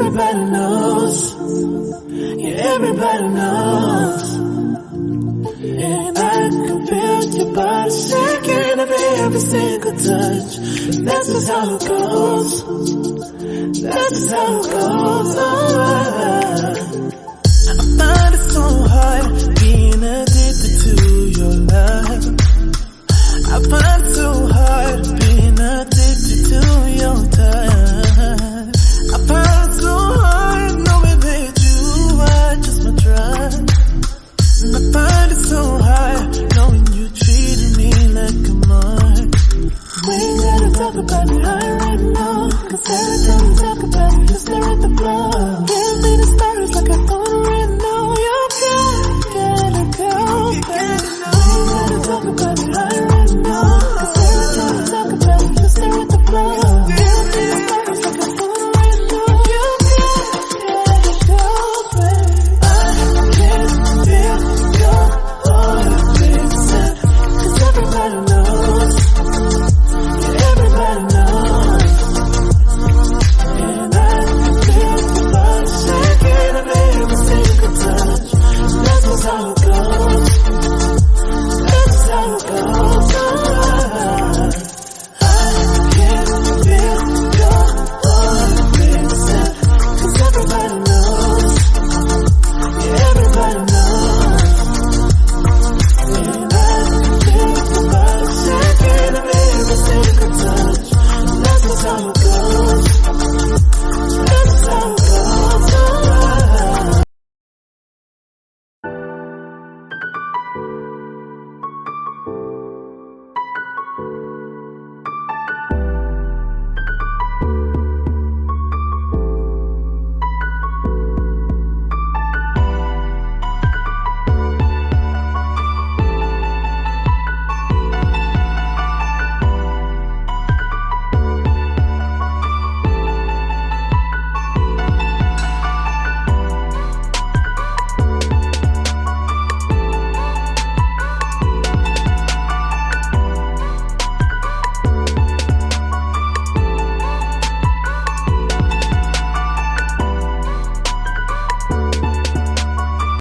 everybody knows. Yeah, everybody knows. And I can feel your body shaking every single touch. That's just how it goes. That's just how it goes. I find it so hard being addicted to your love. I find it so hard being addicted to your touch. I find it so hard knowing that you are just my drug. And I find it so hard knowing you treated me like a mark. We ain't gotta talk about it right now, 'cause every time we talk about it, you stare at the floor.